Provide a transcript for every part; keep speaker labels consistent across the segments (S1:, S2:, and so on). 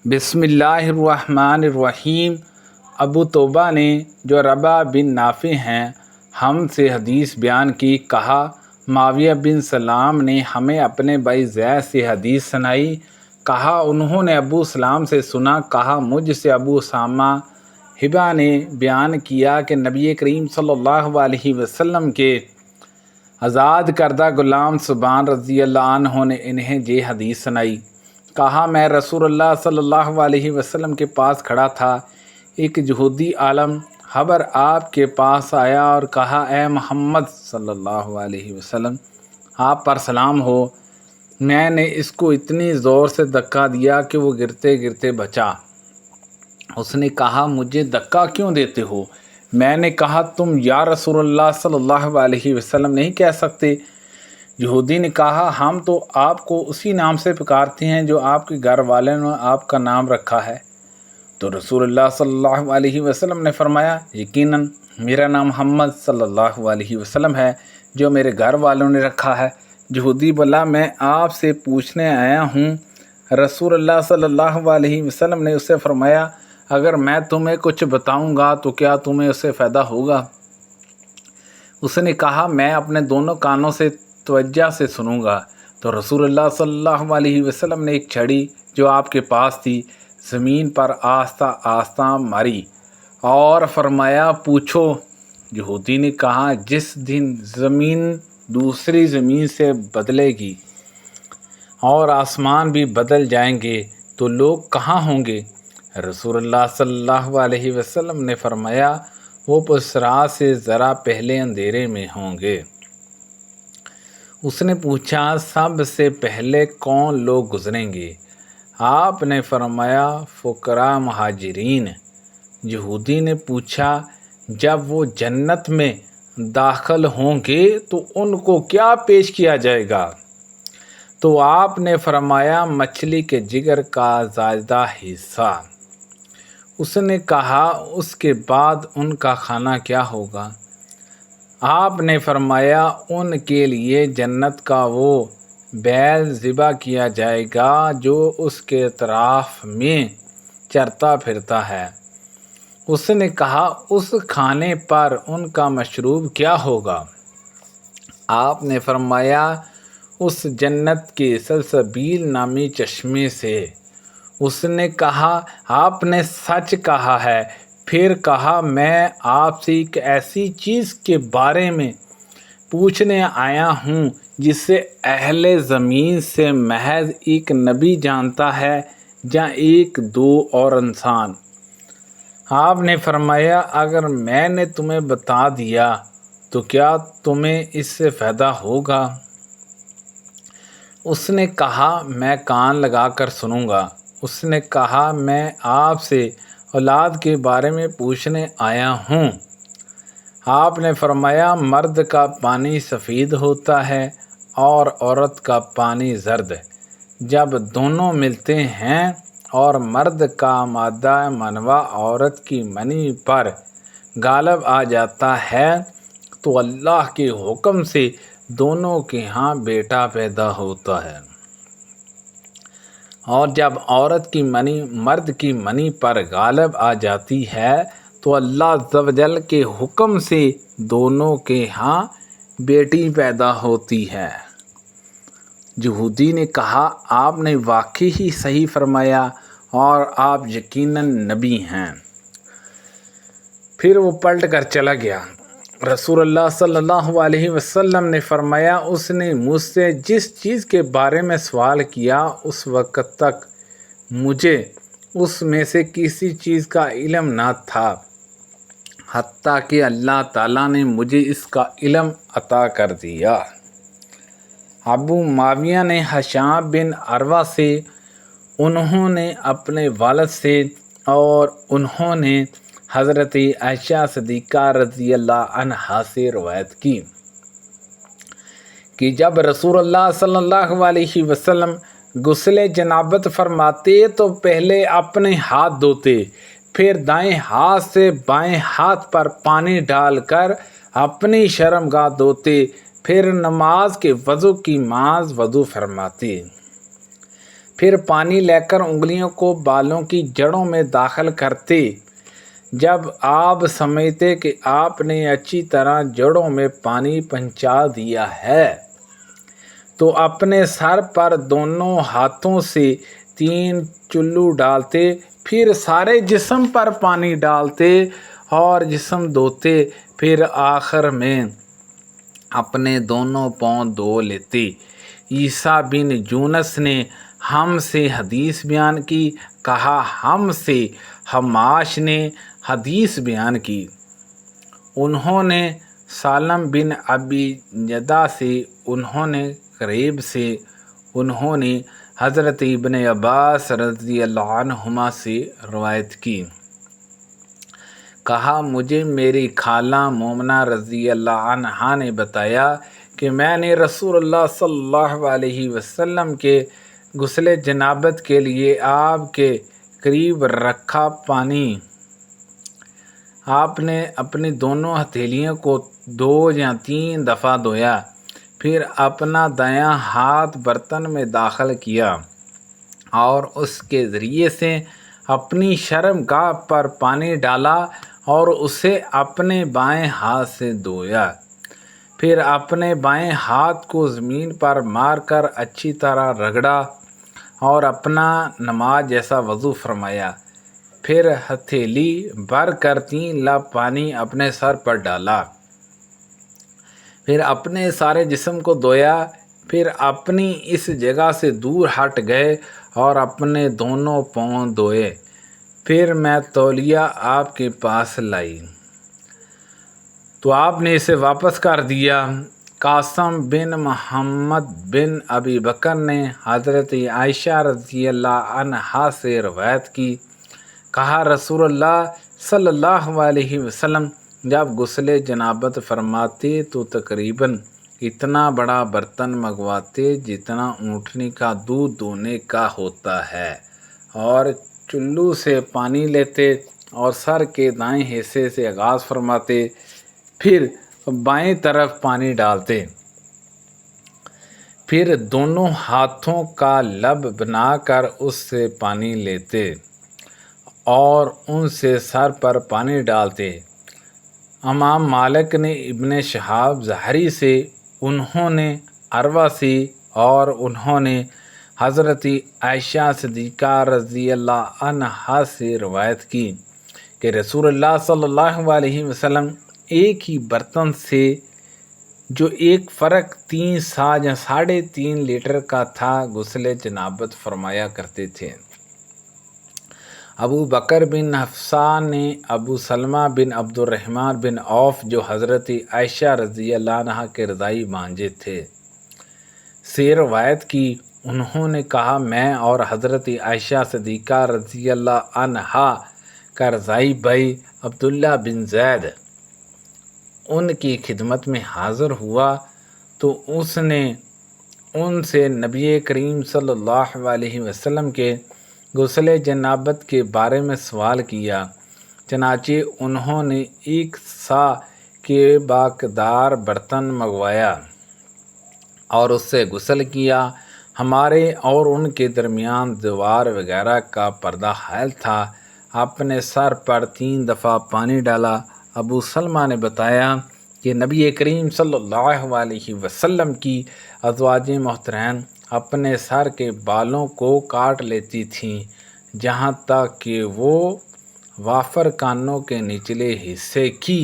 S1: बिस्मिल्लाहिर्रहमानिर्रहीम। अबू तौबा ने जो रबा बिन नाफ़े हैं हम से हदीस बयान की, कहा माविया बिन सलाम ने हमें अपने भाई ज़ैद से हदीस सुनाई। कहा उन्होंने अबू सलाम से सुना। कहा मुझसे अबू उसामा हिबा ने बयान किया कि नबी करीम सल्लल्लाहु अलैहि वसल्लम के आज़ाद करदा ग़ुलाम सुबान रज़ी अल्लाह अन्हु ने इन्हें ये हदीस सुनाई। कहा मैं रसूलुल्लाह सल्लल्लाहु अलैहि वसल्लम के पास खड़ा था। एक यहूदी आलम खबर आपके पास आया और कहा ए मोहम्मद सल्लल्लाहु अलैहि वसल्लम, आप पर सलाम हो। मैंने इसको इतनी ज़ोर से धक्का दिया कि वो गिरते गिरते बचा। उसने कहा मुझे धक्का क्यों देते हो? मैंने कहा तुम या रसूलुल्लाह सल्लल्लाहु अलैहि वसल्लम नहीं कह सकते। यहूदी ने कहा हम तो आपको उसी नाम से पुकारते हैं जो आपके घर वाले ने आपका नाम रखा है। तो रसूलुल्लाह सल्लल्लाहु अलैहि वसल्लम ने फरमाया यकीनन मेरा नाम मोहम्मद सल्लल्लाहु अलैहि वसल्लम है जो मेरे घर वालों ने रखा है। यहूदी बोला मैं आपसे पूछने आया हूँ। रसूलुल्लाह सल्लल्लाहु अलैहि वसल्लम ने उससे फरमाया अगर मैं तुम्हें कुछ बताऊँगा तो क्या तुम्हें उससे फ़ायदा होगा? उसने कहा मैं अपने दोनों कानों से तवज्जो से सुनूंगा। तो रसूलुल्लाह सल्लल्लाहु अलैहि वसल्लम ने एक छड़ी जो आपके पास थी ज़मीन पर आस्ता आस्ता मारी और फरमाया पूछो। यहूदी ने कहा जिस दिन ज़मीन दूसरी ज़मीन से बदलेगी और आसमान भी बदल जाएंगे तो लोग कहाँ होंगे? रसूलुल्लाह सल्लल्लाहु अलैहि वसल्लम ने फरमाया वो पुसरा से ज़रा पहले अंधेरे में होंगे। उसने पूछा सबसे पहले कौन लोग गुजरेंगे? आपने फरमाया फ़ुकरा महाजिरीन। यहूदी ने पूछा जब वो जन्नत में दाखिल होंगे तो उनको क्या पेश किया जाएगा? तो आपने फरमाया मछली के जिगर का ज़्यादा हिस्सा। उसने कहा उसके बाद उनका खाना क्या होगा? आपने फरमाया उनके लिए जन्नत का वो बैल ज़िबा किया जाएगा जो उसके अतराफ में चरता फिरता है। उसने कहा उस खाने पर उनका मशरूब क्या होगा? आपने फरमाया उस जन्नत के सलसबील नामी चश्मे से। उसने कहा आपने सच कहा है। फिर कहा मैं आपसे एक ऐसी चीज़ के बारे में पूछने आया हूँ जिसे अहले ज़मीन से महज एक नबी जानता है या एक दो और इंसान। आपने फरमाया अगर मैंने तुम्हें बता दिया तो क्या तुम्हें इससे फ़ायदा होगा? उसने कहा मैं कान लगाकर सुनूंगा। उसने कहा मैं आपसे औलाद के बारे में पूछने आया हूँ। आपने फरमाया मर्द का पानी सफ़ेद होता है और औरत का पानी जर्द। जब दोनों मिलते हैं और मर्द का मादा मनवा औरत की मनी पर गालिब आ जाता है तो अल्लाह के हुक्म से दोनों के यहाँ बेटा पैदा होता है। और जब औरत की मनी मर्द की मनी पर गालिब आ जाती है तो अल्लाह ज़वजल के हुक्म से दोनों के यहाँ बेटी पैदा होती है। यहूदी ने कहा आपने वाकई ही सही फरमाया और आप यकीनन नबी हैं। फिर वो पलट कर चला गया। रसूलुल्लाह सल्लल्लाहु अलैहि वसल्लम ने फरमाया उसने मुझसे जिस चीज़ के बारे में सवाल किया उस वक़्त तक मुझे उसमें से किसी चीज़ का इल्म ना था हत्ता कि अल्लाह ताला ने मुझे इसका इल्म अता कर दिया। अबू माविया ने हशाम बिन अरवा से उन्होंने अपने वालिद से और उन्होंने हज़रत आयशा सिद्दीक़ा रज़ी अल्लाह अन्हा से रवायत की कि जब रसूलुल्लाह सल्लल्लाहु अलैहि वसल्लम गुस्ले जनाबत फरमाते तो पहले अपने हाथ धोते, फिर दाएं हाथ से बाएं हाथ पर पानी डालकर अपनी शर्मगाह धोते, फिर नमाज के वज़ू की माज वज़ू फरमाते। پھر پانی لے کر انگلیوں کو بالوں کی جڑوں میں داخل کرتے۔ جب آپ سمجھتے کہ آپ نے اچھی طرح جڑوں میں پانی پہنچا دیا ہے تو اپنے سر پر دونوں ہاتھوں سے 3 چلو ڈالتے، پھر سارے جسم پر پانی ڈالتے اور جسم دھوتے، پھر آخر میں اپنے دونوں پاؤں دھو لیتے۔ عیسیٰ بن یونس نے ہم سے حدیث بیان کی، کہا ہم سے حماش نے حدیث بیان کی۔ انہوں نے سالم بن ابی جدہ سے، انہوں نے قریب سے، انہوں نے حضرت ابن عباس رضی اللہ عنہما سے روایت کی۔ کہا مجھے میری خالہ مومنہ رضی اللہ عنہا نے بتایا کہ میں نے رسول اللہ صلی اللہ علیہ وسلم کے غسل جنابت کے لیے آپ کے قریب رکھا پانی۔ آپ نے اپنی دونوں ہتھیلیوں کو 2 یا 3 دفعہ دھویا، پھر اپنا دایاں ہاتھ برتن میں داخل کیا اور اس کے ذریعے سے اپنی شرم گاہ پر پانی ڈالا اور اسے اپنے بائیں ہاتھ سے دھویا، پھر اپنے بائیں ہاتھ کو زمین پر مار کر اچھی طرح رگڑا اور اپنا نماز جیسا وضو فرمایا، پھر ہتھیلی بھر کر 3 لب پانی اپنے سر پر ڈالا، پھر اپنے سارے جسم کو دھویا، پھر اپنی اس جگہ سے دور ہٹ گئے اور اپنے دونوں پاؤں دھوئے، پھر میں تولیہ آپ کے پاس لائی تو آپ نے اسے واپس کر دیا۔ قاسم بن محمد بن ابی بکر نے حضرت عائشہ رضی اللہ عنہا سے روایت کی، کہا رسول اللہ صلی اللہ علیہ وسلم جب غسل جنابت فرماتے تو تقریباً اتنا بڑا برتن منگواتے جتنا اونٹنی کا دودھ دھونے کا ہوتا ہے، اور چلو سے پانی لیتے اور سر کے دائیں حصے سے آغاز فرماتے، پھر بائیں طرف پانی ڈالتے، پھر دونوں ہاتھوں کا لب بنا کر اس سے پانی لیتے اور ان سے سر پر پانی ڈالتے۔ امام مالک نے ابن شہاب زہری سے، انہوں نے عروہ سے اور انہوں نے حضرت عائشہ صدیقہ رضی اللہ عنہا سے روایت کی کہ رسول اللہ صلی اللہ علیہ وسلم ایک ہی برتن سے جو ایک فرق 3 سا یا 3.5 لیٹر کا تھا غسل جنابت فرمایا کرتے تھے۔ ابو بکر بن حفصہ نے ابو سلمہ بن عبد الرحمن بن عوف جو حضرت عائشہ رضی اللہ عنہا کے رضائی بھانجے تھے سے روایت کی، انہوں نے کہا میں اور حضرت عائشہ صدیقہ رضی اللہ عنہا کا رضائی بھائی عبداللہ بن زید ان کی خدمت میں حاضر ہوا تو اس نے ان سے نبی کریم صلی اللہ علیہ وسلم کے غسل جنابت کے بارے میں سوال کیا، چنانچہ انہوں نے 1 سا کے باقدار برتن منگوایا اور اس سے غسل کیا۔ ہمارے اور ان کے درمیان دیوار وغیرہ کا پردہ حائل تھا، اپنے سر پر 3 دفعہ پانی ڈالا۔ ابو سلمہ نے بتایا کہ نبی کریم صلی اللہ علیہ وسلم کی ازواج محترم اپنے سر کے بالوں کو کاٹ لیتی تھیں جہاں تک کہ وہ وافر کانوں کے نچلے حصے کی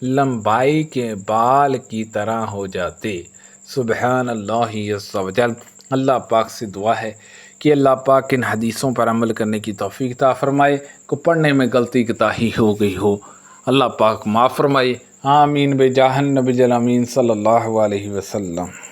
S1: لمبائی کے بال کی طرح ہو جاتے۔ سبحان اللہ عز و جل۔ اللہ پاک سے دعا ہے کہ اللہ پاک ان حدیثوں پر عمل کرنے کی توفیق عطا فرمائے۔ کو پڑھنے میں غلطی کوتاہی ہو گئی ہو اللہ پاک معاف فرمائے۔ آمین بجاہ النبی الامین صلی اللہ علیہ وسلم۔